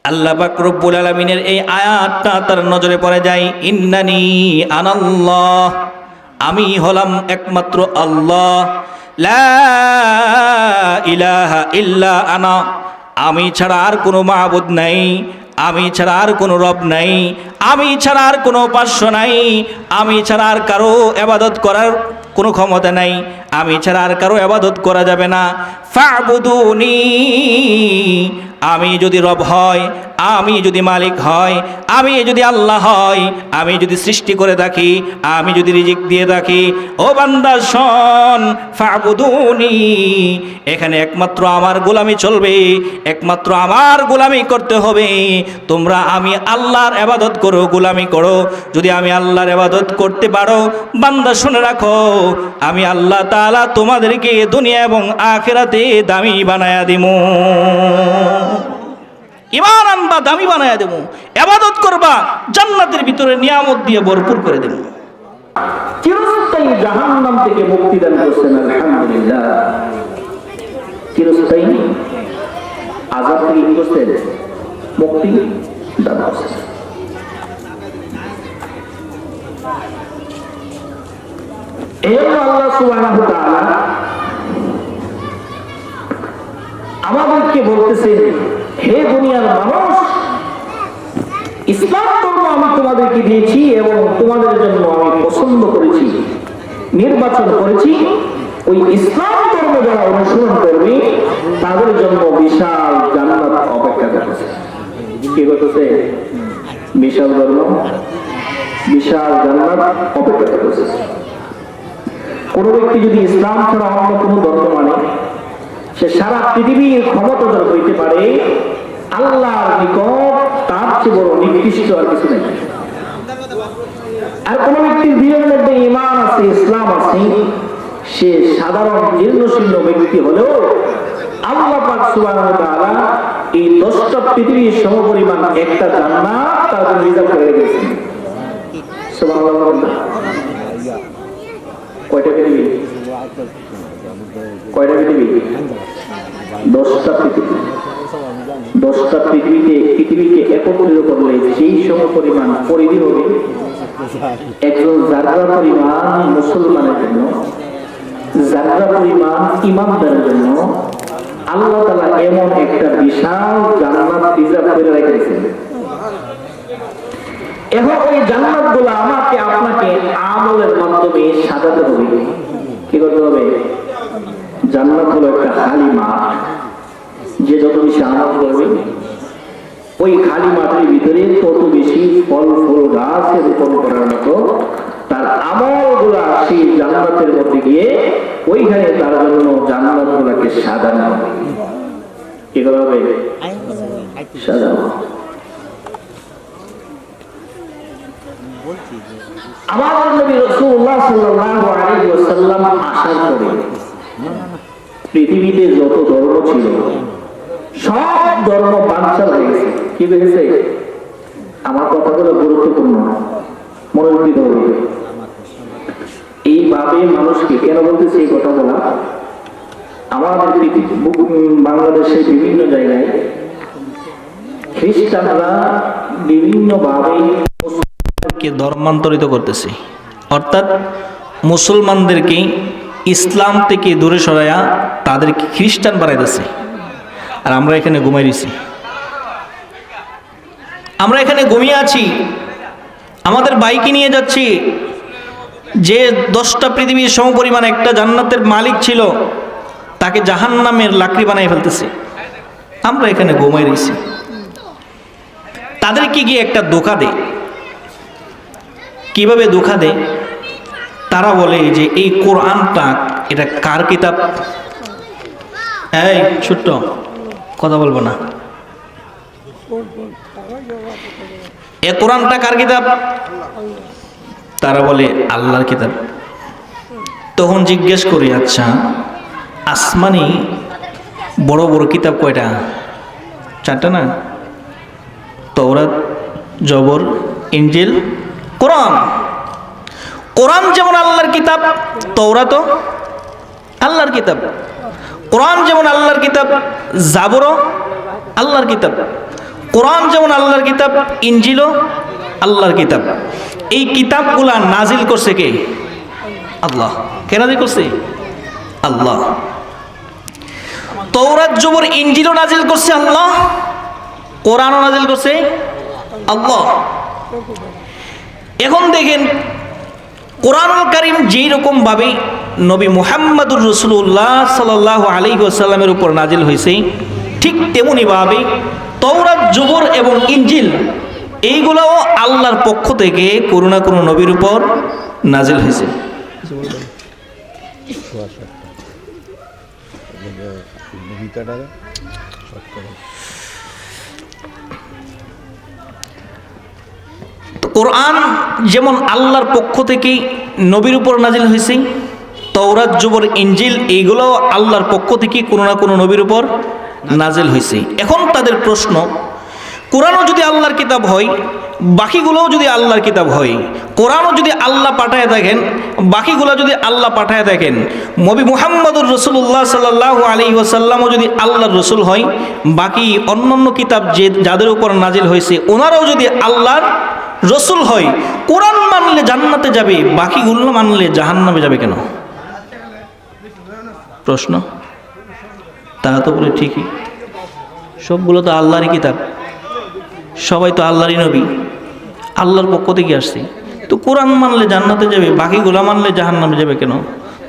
আল্লাহ পাক রব্বুল আলামিনের এই আয়াতটা তার নজরে পড়ে যায়, ইন্নানি আনাল্লাহ, আমি হলাম একমাত্র আল্লাহ, লা ইলাহা ইল্লা আনা, আমি ছাড়া আর কোনো মাবুদ নাই, আমি ছাড়া আর কোনো রব নাই, আমি ছাড়া আর কোনো উপাস্য নাই, আমি ছাড়া আর কারো ইবাদত করার কোনো ক্ষমতা নাই, আমি ছাড়া আর কারো ইবাদত করা যাবে না। ফা'বুদুনি, আমি যদি রব হয়, আমি যদি মালিক হয়, আমি যদি আল্লাহ হয়, আমি যদি সৃষ্টি করে থাকি, আমি যদি রিজিক দিয়ে থাকি, ও বান্দা শোন, ফা'বুদুনি, এখানে একমাত্র আমার গোলামি চলবে, একমাত্র আমার গোলামি করতে হবে। তোমরা আমি আল্লাহর ইবাদত করো, গোলামি করো। যদি আমি আল্লাহর ইবাদত করতে পারো, বান্দা শুনে রাখো, আমি আল্লাহ তাআলা তোমাদেরকে দুনিয়া এবং আখিরাতে দামি বানায়া দিমু। ঈমান আনবা, দামি বানায়া দেবো, ইবাদত করবা, জান্নাতের ভিতরে নিয়ামত দিয়ে ভরপুর করে দেবো। চিরস্থায়ী জাহান্নাম থেকে মুক্তি দান করছেন, আলহামদুলিল্লাহ। চিরস্থায়ী আযাব থেকে কি করছেন? মুক্তি দান করছেন। আল্লাহ সুবহানাহু ওয়া তাআলা আমাদেরকে বলতেছেন, হে দুনিয়ার মানুষ, ইসলাম ধর্ম আমি তোমাদেরকে দিয়েছি এবং তোমাদের জন্য আমি পছন্দ করেছি, নির্বাচন করেছি। ওই ইসলাম ধর্ম যারা অনুসরণ করবে তাদের জন্য বিশাল জান্নাত অপেক্ষা করছে। কি করতেছে? বিশাল ধর্ম, বিশাল জান্নাত অপেক্ষা করছে। কোন ব্যক্তি যদি ইসলাম ছাড়া অন্য কোন ধর্ম মানে, সে সারা পৃথিবীর ক্ষমতাধর হইতে পারে, আল্লাহর নিকট তার চেয়ে বড় নিকৃষ্ট আর কিছু নেই। আর কোন ব্যক্তির দিলের মধ্যে ঈমান আছে, ইসলাম আছে, সে সাধারণ জীর্ণশীর্ণ ব্যক্তি হলেও আল্লাহ পাক সুবহানাহু ওয়া তাআলা এই 10টা পৃথিবীর সমপরিমাণ একটা জান্নাত তার জন্য রিজার্ভ করে রেখেছেন। সুবহানাল্লাহ। কয়টা পৃথিবী? কয়টা পৃথিবী? 10টা পৃথিবী। 10টা পৃথিবীকে একত্রিত করলে সেই সমপরিমাণ পরিধি হবে একজন জাররা পরিমাণ মুসলমানের জন্য, জাররা পরিমাণ ঈমানদারের জন্য আল্লাহ তাআলা এমন একটা বিশাল জান্নাত রিজার্ভ করে রেখেছেন। এখন ওই জান্নাতগুলো আমাকে আপনাকে আমলের মাধ্যমে সাজাতে হবে। কি করতে হবে? জান্নাত হলো একটা খালি মাঠ, যে যত বেশি আমল করবে ওই খালি মাঠের ভিতরে তত বেশি ফল ফুল গাছ রোপণ করার মতো তার আমল গুলা সেই জান্নাতের মধ্যে গিয়ে ওইখানে তার জন্য জান্নাত গুলাকে সাজানো হবে। কি করা হবে? সাজানো। আমাদের নবী রাসূলুল্লাহ সাল্লাল্লাহু আলাইহি ওয়াসাল্লাম আসার পরে পৃথিবীতে যত ধর্ম ছিল সব ধর্ম বানচাল হয়ে গেছে। কি হয়েছে? আমার কথাগুলো গুরুত্বপূর্ণ, মনোযোগ দিতে হবে। এইভাবে মানুষকে কেন বলতেছে এই কথা বলা, আমাদের বাংলাদেশের বিভিন্ন জায়গায় খ্রিস্টানরা বিভিন্নভাবে ধর্মান্তরিত করতেছে, অর্থাৎ মুসলমানদেরকে ইসলাম থেকে দূরে সরাইয়া তাদেরকে খ্রিস্টান বানাইতেছে। আর আমরা এখানে ঘুমাই দিছি, আমরা এখানে ঘুমিয়ে আছি, আমাদের বাইকে নিয়ে যাচ্ছি। যে 10টা পৃথিবীর সমপরিমাণ একটা জান্নাতের মালিক ছিল তাকে জাহান্নামের লাকড়ি বানাই ফেলতেছে। আমরা এখানে ঘুমাই দিছি। তাদেরকে গিয়ে একটা ধোঁকা দেয়। কিভাবে ধোঁকা দেয়? তারা বলে যে এই কোরআনটা এটা কার কিতাব? এই ছোট্ট কথা বলবো না, এ কোরআনটা কার কিতাব? তারা বলে আল্লাহর কিতাব। তখন জিজ্ঞেস করি, আচ্ছা আসমানি বড় বড় কিতাব কয়টা? 4টা না? তাওরাত, জবর, ইনজিল, কোরআন। কোরআন যেমন আল্লাহর কিতাব, তাওরাতও আল্লাহর কিতাব। কোরআন যেমন আল্লাহর কিতাব, জাবরও আল্লাহর কিতাব। কোরআন যেমন আল্লাহর কিতাব, ইনজিলও আল্লাহর কিতাব। এই কিতাবগুলা নাজিল করছে কে? আল্লাহ। কে নাজিল করছে? আল্লাহ। তৌরাত, জবর, ইনজিলও নাজিল করছে আল্লাহ, কোরআনও নাজিল করছে আল্লাহ। এখন দেখেন কোরআনুল কারীম যেই রকম ভাবে নবী মুহাম্মদুর রাসূলুল্লাহ সাল্লাল্লাহু আলাইহি ওয়াসাল্লামের উপর নাজিল হয়েছে, ঠিক তেমনি ভাবে তৌরাত, জবর এবং ইনজিল এইগুলোও আল্লাহর পক্ষ থেকে কোনো না কোনো নবীর উপর নাজিল হয়েছে। কোরআন যেমন আল্লাহর পক্ষ থেকে নবীর উপর নাজিল হয়েছে, তৌরাত, জবর, ইনজিল এইগুলো আল্লাহর পক্ষ থেকে কোনো না কোনো নবীর উপর নাজিল হয়েছে। এখন তাদের প্রশ্ন, কোরআনও যদি আল্লাহর কিতাব হয়, বাকিগুলোও যদি আল্লাহর কিতাব হয়, কোরআনও যদি আল্লাহ পাঠায় থাকেন, বাকিগুলো যদি আল্লাহ পাঠায় থাকেন, নবী মুহাম্মদুর রাসূলুল্লাহ সাল্লাল্লাহু আলাইহি ওয়াসাল্লামও যদি আল্লাহর রসুল হয়, বাকি অন্যান্য কিতাব যাদের উপর নাজিল হয়েছে ওনারাও যদি আল্লাহর রসুল হয়, কোরআন মানলে জান্নাতে যাবে, বাকিগুলো মানলে জাহান্নামে যাবে কেন? প্রশ্ন। তারা তো বলে ঠিকই, সবগুলো তো আল্লাহরই কিতাব, সবাই তো আল্লাহরই নবী, আল্লাহর পক্ষ থেকে আসছে, তো কোরআন মানলে জান্নাতে যাবে, বাকিগুলা মানলে জাহান্নামে যাবে কেন?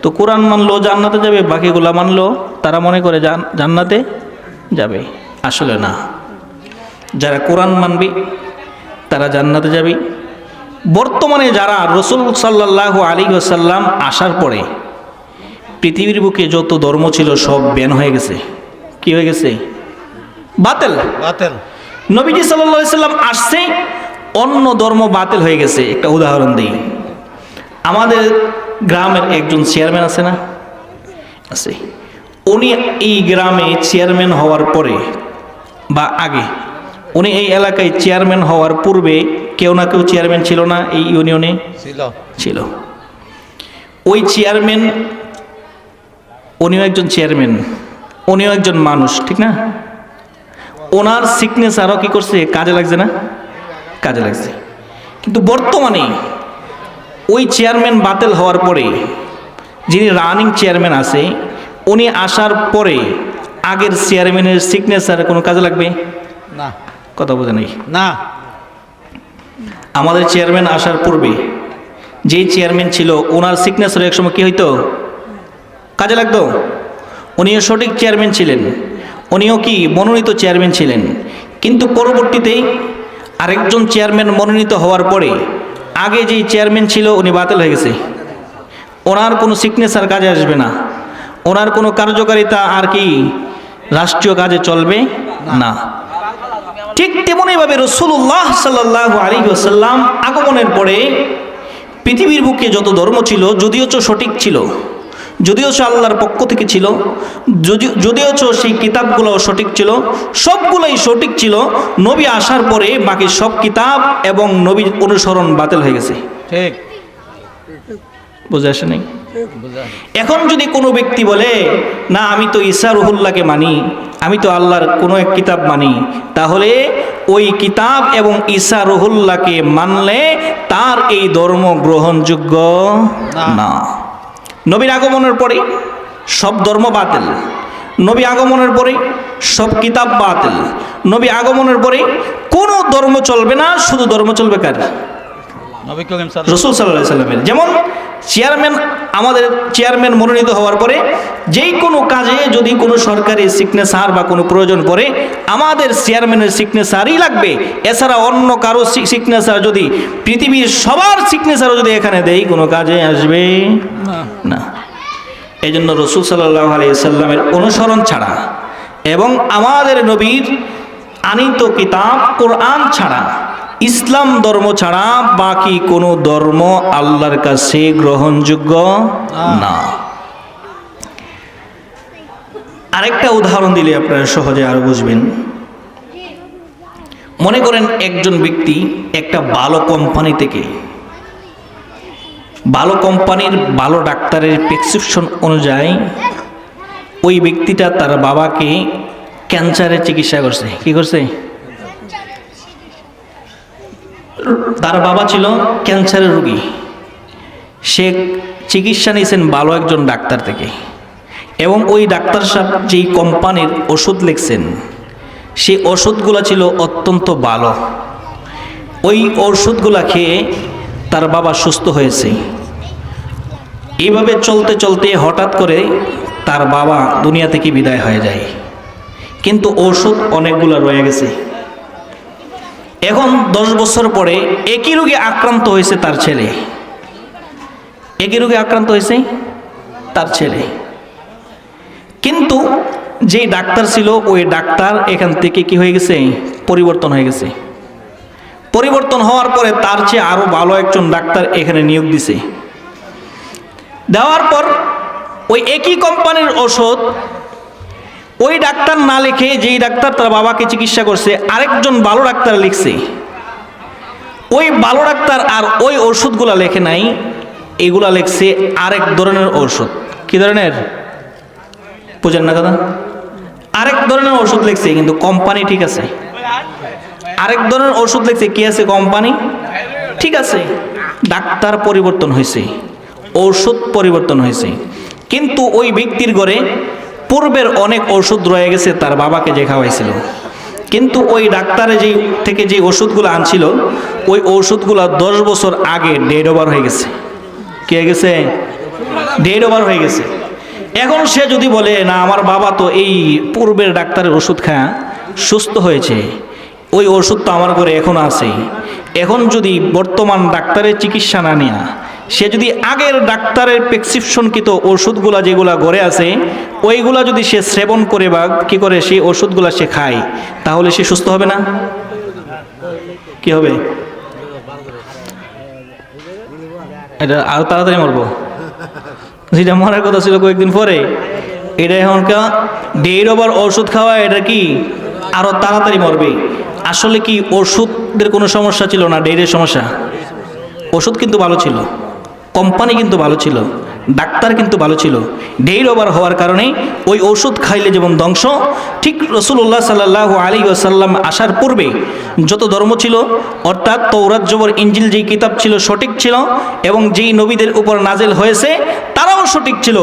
তো কোরআন মানলেও জান্নাতে যাবে, বাকিগুলা মানলেও তারা মনে করে জান্নাতে যাবে। আসলে না, যারা কোরআন মানবে তারা জান্নাতে যাবে। বর্তমানে যারা রাসূল সাল্লাল্লাহু আলাইহি ওয়াসাল্লাম আসার পরে পৃথিবীর বুকে যত ধর্ম ছিল সব ব্যান হয়ে গেছে। কি হয়ে গেছে? বাতিল। বাতিল। নবীজি সাল্লাল্লাহু আলাইহি ওয়াসাল্লাম আসছে, অন্য ধর্ম বাতিল হয়ে গেছে। একটা উদাহরণ দিই, আমাদের গ্রামের একজন চেয়ারম্যান আছে না? আছে। উনি এই গ্রামে চেয়ারম্যান হওয়ার পরে বা আগে, উনি এই এলাকায় চেয়ারম্যান হওয়ার পূর্বে কেউ না কেউ চেয়ারম্যান ছিল না এই ইউনিয়নে? ছিল। ওই চেয়ারম্যান, উনিও একজন চেয়ারম্যান, উনিও একজন মানুষ, ঠিক না? ওনার সিগনেচারও কি করছে? কাজে লাগছে না? কাজে লাগছে। কিন্তু বর্তমানে ওই চেয়ারম্যান বাতিল হওয়ার পরে যিনি রানিং চেয়ারম্যান আছে, উনি আসার পরে আগের চেয়ারম্যানের সিগনেচার কোনো কাজে লাগবে না? কথা বোঝে নাই না। আমাদের চেয়ারম্যান আসার পূর্বে যেই চেয়ারম্যান ছিল ওনার সিগনেচার একসময় কি হইতো? কাজে লাগতো। উনিও সঠিক চেয়ারম্যান ছিলেন, উনিও কি মনোনীত চেয়ারম্যান ছিলেন। কিন্তু পরবর্তীতে আরেকজন চেয়ারম্যান মনোনীত হওয়ার পরে আগে যেই চেয়ারম্যান ছিল উনি বাতিল হয়ে গেছে। ওনার কোনো সিগনেচার কাজে আসবে না, ওনার কোনো কার্যকারিতা আর কি রাষ্ট্রীয় কাজে চলবে না। ঠিক তেমনিভাবে রাসূলুল্লাহ সাল্লাল্লাহু আলাইহি ওয়াসাল্লাম আগমনের পরে পৃথিবীর বুকে যত ধর্ম ছিল, যদিও সঠিক ছিল, যদিও আল্লাহর পক্ষ থেকে ছিল, যদিও সেই কিতাবগুলো সঠিক ছিল, সবগুলোই সঠিক ছিল, নবী আসার পরে বাকি সব কিতাব এবং নবীর অনুসরণ বাতিল হয়ে গেছে। ঠিক বুঝে আসে নাই? এখন যদি কোনো ব্যক্তি বলে না আমি তো ঈসা রুহুল্লাহকে মানি, আমি তো আল্লাহর কোনো এক কিতাব মানি, তাহলে ওই কিতাব এবং ঈসা রুহুল্লাহকে মানলে তার এই ধর্ম গ্রহণযোগ্য না। নবীর আগমনের পরে সব ধর্ম বাতিল, নবী আগমনের পরে সব কিতাব বাতিল, নবী আগমনের পরে কোনো ধর্ম চলবে না, শুধু ধর্ম চলবে কার? রাসূল সাল্লাল্লাহু আলাইহি ওয়াসাল্লামের। যেমন চেয়ারম্যান, আমাদের চেয়ারম্যান মনোনীত হওয়ার পরে যেই কোনো কাজে যদি কোনো সরকারি সিগনেচার বা কোনো প্রয়োজন পড়ে আমাদের চেয়ারম্যানের সিগনেচারই লাগবে, এছাড়া অন্য কারো সিগনেচার যদি পৃথিবীর সবার সিগনেচারও যদি এখানে দেই কোনো কাজে আসবে না। এই জন্য রাসূল সাল্লাল্লাহু আলাইহি ওয়াসাল্লামের অনুসরণ ছাড়া এবং আমাদের নবীর আনিত কিতাব কোরআন ছাড়া, ইসলাম ধর্ম ছাড়া বাকি কোনো ধর্ম আল্লাহর কাছে গ্রহণযোগ্য না। আরেকটা উদাহরণ দিলে আপনারা সহজে আরো বুঝবেন। মনে করেন একজন ব্যক্তি একটা ভালো কোম্পানি থেকে, ভালো কোম্পানির ভালো ডাক্তারের প্রেসক্রিপশন অনুযায়ী ওই ব্যক্তিটা তার বাবাকে ক্যান্সারের চিকিৎসা করছে। কি করছে? তার বাবা ছিল ক্যান্সারের রোগী। সে চিকিৎসা নিয়েছেন ভালো একজন ডাক্তার থেকে, এবং ওই ডাক্তার সাহেব যেই কোম্পানির ওষুধ লিখছেন সেই ওষুধগুলো ছিল অত্যন্ত ভালো। ওই ওষুধগুলা খেয়ে তার বাবা সুস্থ হয়েছে। এইভাবে চলতে চলতে হঠাৎ করে তার বাবা দুনিয়া থেকে বিদায় হয়ে যায়, কিন্তু ওষুধ অনেকগুলো রয়ে গেছে। এখন 10 বছর পরে একই রোগে আক্রান্ত হয়েছে তার ছেলে। একই রোগে আক্রান্ত হয়েছে তার ছেলে, কিন্তু যেই ডাক্তার ছিল ওই ডাক্তার এখান থেকে কি হয়ে গেছে, পরিবর্তন হয়ে গেছে। পরিবর্তন হওয়ার পরে তার চেয়ে আরো ভালো একজন ডাক্তার এখানে নিয়োগ দিছে। দেওয়ার পর ওই একই কোম্পানির ওষুধ ওই ডাক্তার না লিখে, যেই ডাক্তার তার বাবাকে চিকিৎসা করছে আরেকজন ভালো ডাক্তার লিখছে। ওই ভালো ডাক্তার আর ওই ওষুধগুলা লেখে নাই, এগুলা লিখছে আরেক ধরনের ওষুধ। কি ধরনের বুঝেন না কথা? আরেক ধরনের ওষুধ লিখছে, কিন্তু কোম্পানি ঠিক আছে। আরেক ধরনের ওষুধ লিখছে, কি আছে, কোম্পানি ঠিক আছে। ডাক্তার পরিবর্তন হয়েছে, ঔষধ পরিবর্তন হয়েছে, কিন্তু ওই ব্যক্তির ঘরে পূর্বের অনেক ওষুধ রয়ে গেছে তার বাবাকে যে খাওয়াইছিল। কিন্তু ওই ডাক্তারে যেই থেকে যে ওষুধগুলো আনছিল ওই ওষুধগুলো 10 বছর আগে ডেড ওভার হয়ে গেছে। কি হয়ে গেছে? ডেড ওভার হয়ে গেছে। এখন সে যদি বলে না আমার বাবা তো এই পূর্বের ডাক্তারের ওষুধ খায় সুস্থ হয়েছে, ওই ওষুধ তো আমার ঘরে এখন আছে, এখন যদি বর্তমান ডাক্তারের চিকিৎসা না নেয়া, সে যদি আগের ডাক্তারের প্রেসক্রিপশনকৃত ওষুধগুলা যেগুলা ঘরে আছে ওইগুলা যদি সে সেবন করে বা কি করে সেই ওষুধগুলা সে খায়, তাহলে সে সুস্থ হবে না? কি হবে? এটা আরো তাড়াতাড়ি মরবো। যেটা মরার কথা ছিল কয়েকদিন পরে, এটা এখনকার ডেট ওভার ওষুধ খাওয়া, এটা কি আরো তাড়াতাড়ি মরবে। আসলে কি ওষুধের কোনো সমস্যা ছিল না, ডেটের সমস্যা। ওষুধ কিন্তু ভালো ছিল, কোম্পানি কিন্তু ভালো ছিল, ডাক্তার কিন্তু ভালো ছিল। ডেট ওভার হওয়ার কারণে ওই ওষুধ খাইলে যেমন ধ্বংস, ঠিক রাসূলুল্লাহ সাল্লাল্লাহু আলাইহি ওয়াসাল্লাম আসার পূর্বে যত ধর্ম ছিল, অর্থাৎ তাওরাত জবর ইনজিল যেই কিতাব ছিল সঠিক ছিল, এবং যেই নবীদের উপর নাজিল হয়েছে তারাও সঠিক ছিল,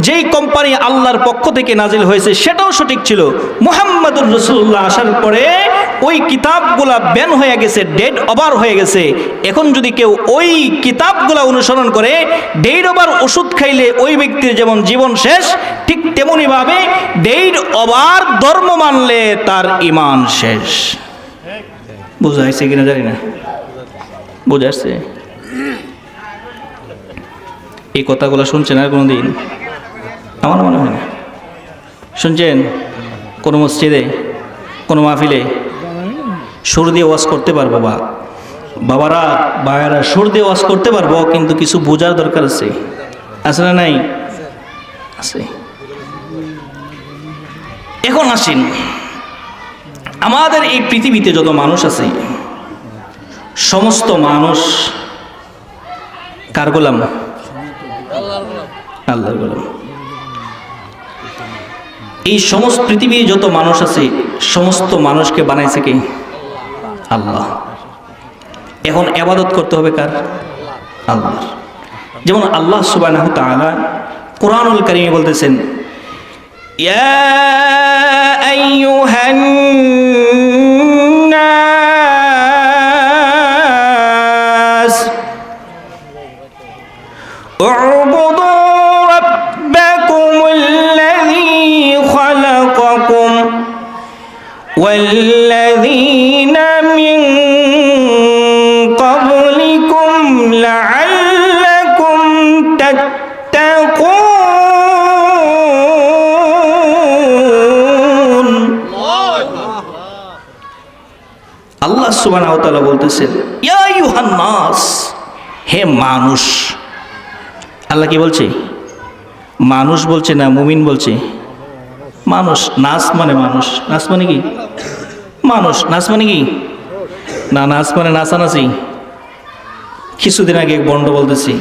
যেই কোম্পানি আল্লাহর পক্ষ থেকে নাজিল হয়েছে সেটাও সঠিক ছিল। মুহাম্মদুর রাসূলুল্লাহ আসার পরে ওই কিতাবগুলা ব্যান হয়ে গেছে, ডেট ওভার হয়ে গেছে। এখন যদি কেউ ওই কিতাবগুলা অনুসরণ করে, ডেট ওভার ওষুধ খাইলে ওই ব্যক্তির যেমন জীবন শেষ, ঠিক তেমনি ভাবে ডেট ওভার ধর্ম মানলে তার ঈমান শেষ। বুঝা হয়েছে কিনা জানি না, বুঝা আসছে? এই কথাগুলো শুনছেন আর কোনোদিন? আমার মনে হয় না শুনছেন। কোনো মসজিদে, কোনো মাহফিলে সুর দিয়ে ওয়াজ করতে পারবো, বাবারা ভাইয়ারা সুর দিয়ে ওয়াজ করতে পারবো, কিন্তু কিছু বোঝার দরকার আছে। আছে না নাই? আছে। এখন আসেন, আমাদের এই পৃথিবীতে যত মানুষ আছে সমস্ত মানুষ কার গোলাম? আল্লাহর গোলাম। এই সমস্ত পৃথিবীর যত মানুষ আছে সমস্ত মানুষকে বানাইছে কে? আল্লাহ। এখন ইবাদত করতে হবে কার? আল্লাহর। যেমন আল্লাহ সুবহানাহু ওয়া তাআলা কুরআনুল কারীমে বলতেছেন, ইয়া আইয়ুহান নাস উ'বুদু রাব্বাকুমুল্লাযী খালাকাকুম ওয়াল্লাযীনা মিন ক্বাবলিকুম লা'আল্লাকুম তাত্তাকুন। আল্লাহ সুবহানাহু ওয়া তাআলা বলতেছেন, ইয়া আইয়ুহান নাস, হে মানুষ। আল্লাহ কি বলছে? মানুষ বলছে না মুমিন বলছে? মানুষ। নাস মানে মানুষ। নাস মানে কি? মানুষ। নাস মানে কি? না, নাস মানে নাচানাচি। কিছুদিন আগে বন্ড বলতেছি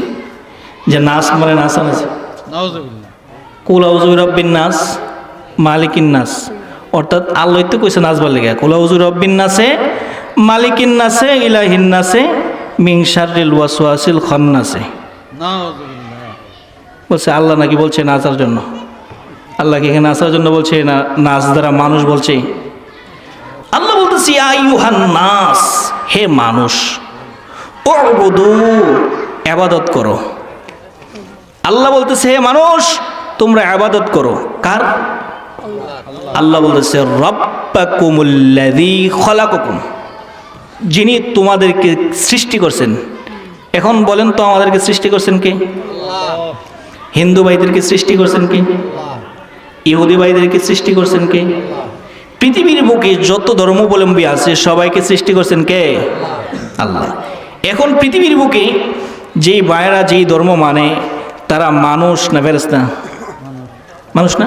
যে নাস মানে নাচানাচি। কুল আউযু বিরাব্বিন নাস মালিকিন নাস, অর্থাৎ আল্লাহ তো কইছে নাচবার লেগে। কুল আউযু বিরাব্বিন নাসে মালিকিন নাসে ইলাহিন নাসে মিন শাররিল ওয়াসওয়াসিল খান্নাসে। বলছে আল্লাহ নাকি বলছে নাচার জন্য, আল্লাহ কি এখানে নাচার জন্য বলছে না নাচ দ্বারা মানুষ বলছে? আল্লাহ বলতেছি ইয়া আইয়ুহান নাস, হে মানুষ, উবুদু, ইবাদত করো। আল্লাহ বলতেছে হে মানুষ তোমরা ইবাদত করো। কার? আল্লাহ বলতেছে রাব্বাকুমুল্লাযী খালাকাকুম, যিনি তোমাদেরকে সৃষ্টি করছেন। এখন বলেন তো আমাদেরকে সৃষ্টি করছেন কে? হিন্দু ভাইদেরকে সৃষ্টি করছেন কে? ইহুদি ভাইদেরকে সৃষ্টি করছেন কে? পৃথিবীর বুকে যত ধর্মাবলম্বী আছে সবাইকে সৃষ্টি করছেন কে? আল্লাহ। এখন পৃথিবীর বুকে যেই ভাইয়েরা যেই ধর্ম মানে তারা মানুষ না ফেরেশতা? মানুষ না?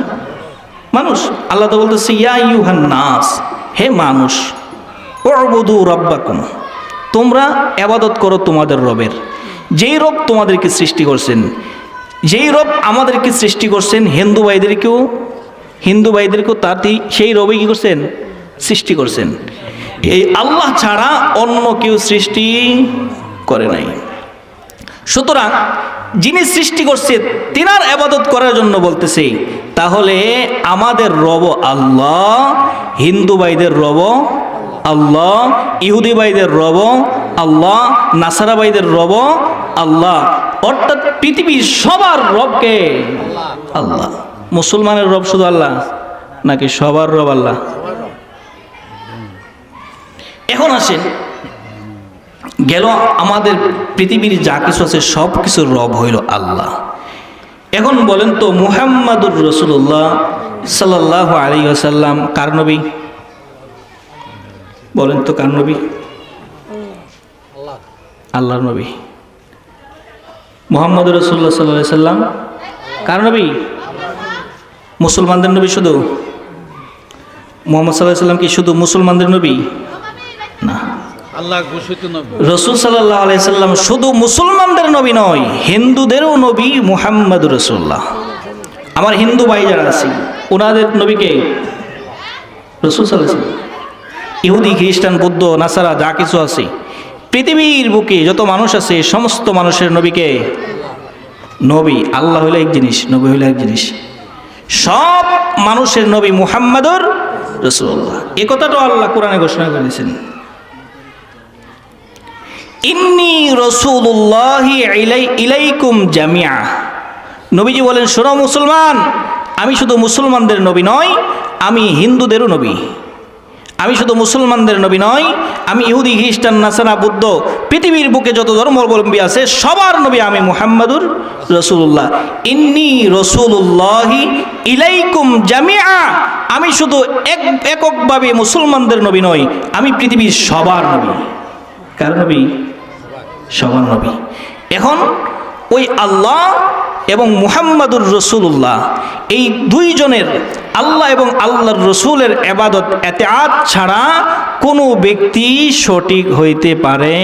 মানুষ। আল্লাহ তো বলতেছে ইয়া আইয়ুহান নাস, হে মানুষ, উবুদু রাব্বাকুম, তোমরা ইবাদত করো তোমাদের রবের। যেই রব তোমাদেরকে সৃষ্টি করছেন, যেই রব আমাদেরকে সৃষ্টি করছেন, হিন্দু ভাইদেরকেও তার সেই রবে কি করছেন? সৃষ্টি করছেন। এই আল্লাহ ছাড়া অন্য কেউ সৃষ্টি করে নাই। সুতরাং যিনি সৃষ্টি করছে তিনার ইবাদত করার জন্য বলতেছে। তাহলে আমাদের রব আল্লাহ, হিন্দু ভাইদের রব আল্লাহ, ইহুদি ভাইদের রব আল্লাহ, নাসারা ভাইদের রব আল্লাহ, অর্থাৎ পৃথিবীর সবার রবকে আল্লাহ। মুসলমানের রব শুধু আল্লাহ নাকি সবার রব আল্লাহ? এখন আসেন, গেল আমাদের পৃথিবীর যা কিছু আছে সব কিছুর রব হইল আল্লাহ। এখন বলেন তো মুহাম্মাদুর রাসূলুল্লাহ সাল্লাল্লাহু আলাইহি ওয়াসাল্লাম কার নবী? বলেন তো কার নবী? আল্লাহর নবী। মুহাম্মাদুর রাসূলুল্লাহ সাল্লাল্লাহু আলাইহি ওয়াসাল্লাম কার নবী? মুসলমানদের নবী শুধু? মুহাম্মদ সাল্লাল্লাহু আলাইহি ওয়াসাল্লাম কি শুধু মুসলমানদের নবী? না, আল্লাহ ঘোষিত নবী। রাসূল সাল্লাল্লাহু আলাইহি ওয়াসাল্লাম শুধু মুসলমানদের নবী নয়, হিন্দুদেরও নবী মুহাম্মাদুর রাসূলুল্লাহ। আমার হিন্দু ভাই যারা আছে ওনাদের নবীকে রাসূল সাল্লাল্লাহু আলাইহি ওয়াসাল্লাম। ইহুদি, খ্রিস্টান, বৌদ্ধ, নাসারা যা কিছু আছে পৃথিবীর বুকে যত মানুষ আছে সমস্ত মানুষের নবীকে নবী। আল্লাহ হইল এক জিনিস, নবী হইল এক জিনিস। সব মানুষের নবী মুহাম্মাদুর রাসূলুল্লাহ। এই কথাটাও আল্লাহ কোরআনে ঘোষণা করে দিয়েছেন, ইন্নী রাসূলুল্লাহি ইলাইকুম জামিআ। নবীজি বলেন শোনো মুসলমান, আমি শুধু মুসলমানদের নবী নয়, আমি হিন্দুদেরও নবী। আমি শুধু মুসলমানদের নবী নয়, আমি ইহুদি, খ্রিস্টান, নাসারা, বৌদ্ধ, পৃথিবীর বুকে যত ধর্মাবলম্বী আছে সবার নবী আমি মুহাম্মাদুর রাসূলুল্লাহ। ইন্নী রাসূলুল্লাহি ইলাইকুম জামিআ, আমি শুধু এককভাবে মুসলমানদের নবী নই, আমি পৃথিবীর সবার নবী। কার নবী? সবার নবী। এখন ওই আল্লাহ এবং মুহাম্মাদুর রাসূলুল্লাহ এই দুইজনের, আল্লাহ এবং আল্লাহর রসুলের ইবাদত এতাআত ছাড়া কোনো ব্যক্তি সঠিক হইতে পারে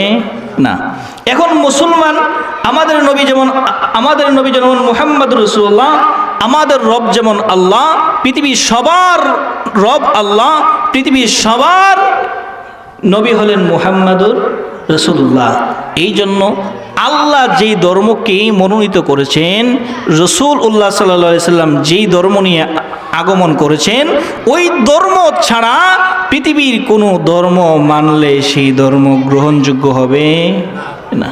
না। এখন মুসলমান, আমাদের নবী যেমন মুহাম্মাদুর রাসূলুল্লাহ, আমাদের রব যেমন আল্লাহ, পৃথিবীর সবার রব আল্লাহ, পৃথিবীর সবার নবী হলেন মুহাম্মাদুর রাসূলুল্লাহ। এই জন্য আল্লাহ যেই ধর্মকে মনোনীত করেছেন, রাসূলুল্লাহ সাল্লাল্লাহু আলাইহি সাল্লাম যেই ধর্ম নিয়ে আগমন করেছেন, ওই ধর্ম ছাড়া পৃথিবীর কোনো ধর্ম মানলে সেই ধর্ম গ্রহণযোগ্য হবে না।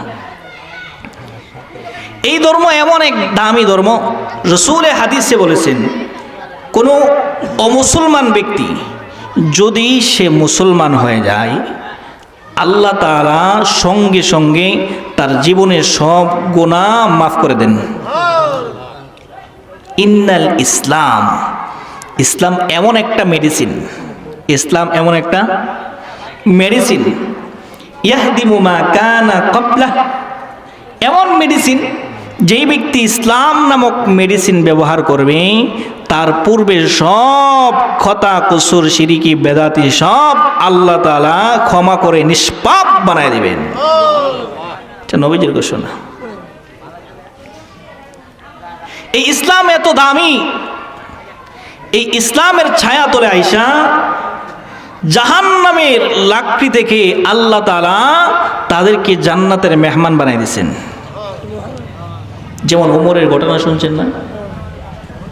এই ধর্ম এমন এক দামি ধর্ম, রাসূল হাদিসে বলেছেন কোনো অমুসলমান ব্যক্তি যদি সে মুসলমান হয়ে যায়, আল্লাহ তাআলা সঙ্গে সঙ্গে তার জীবনের সব গুনাহ মাফ করে দেন। ইন্নাল ইসলাম, ইসলাম এমন একটা মেডিসিন, ইসলাম এমন একটা মেডিসিন, ইয়াহদিমু মা কানা ক্বাবলা, এমন মেডিসিন যেই ব্যক্তি ইসলাম নামক মেডিসিন ব্যবহার করবে তার পূর্বে সব খতা, কুসুর, শিরিকি, বেদাতি সব আল্লাহ তাআলা ক্ষমা করে নিষ্পাপ বানায় দিবেন। এটা নবীজির ঘোষণা। এই ইসলাম এত দামি, এই ইসলামের ছায়া তলে আইসা জাহান্নামের লাকড়ি থেকে আল্লাহ তাআলা তাদেরকে জান্নাতের মেহমান বানাই দিয়েছেন। যেমন ওমরের ঘটনা শুনছেন না,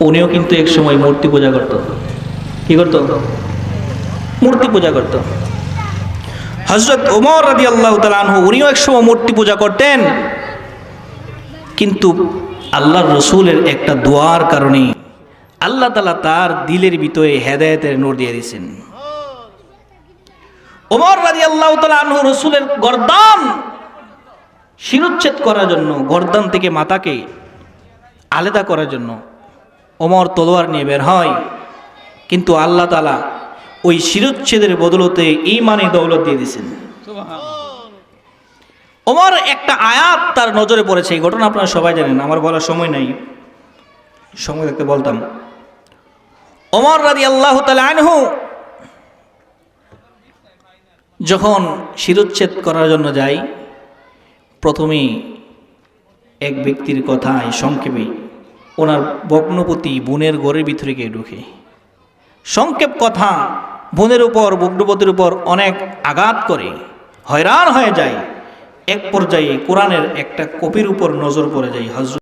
উনিও কিন্তু এক সময় মূর্তি পূজা করত। কি করত? মূর্তি পূজা করত। হযরত ওমর রাদিয়াল্লাহু তাআলা আনহু উনিও এক সময় মূর্তি পূজা করতেন, কিন্তু আল্লাহর রাসূলের একটা দোয়ার কারণে আল্লাহ তাআলা তার দিলের ভিতরে হেদায়েতের নূর দিয়ে দিয়েছেন। ওমর রাদিয়াল্লাহু তাআলা আনহু রাসূলের গর্দান শিরোচ্ছেদ করার জন্য, গর্দান থেকে মাথাকে আলাদা করার জন্য ওমর তলোয়ার নিয়ে বের হয়, কিন্তু আল্লাহ তাআলা ওই শিরোচ্ছেদের বদলতে ঈমানি দৌলত দিয়ে দিয়েছেন। ওমর একটা আয়াত তার নজরে পড়েছে, এই ঘটনা আপনারা সবাই জানেন, আমার বলার সময় নাই, সময় থাকতে বলতাম। ওমর রাদিয়াল্লাহু তাআলা আনহু যখন শিরোচ্ছেদ করার জন্য যায়, প্রথমেই এক ব্যক্তির কথায় সংক্ষেপে ওনার ভগ্নপতি বোনের ঘরের ভিতরে গিয়ে ঢুকে, সংক্ষেপ কথা বোনের উপর ভগ্নপতির উপর অনেক আঘাত করে, হয়রান হয়ে যায়। এক পর্যায়ে কোরআনের একটা কপির উপর নজর পড়ে যায়। হযরত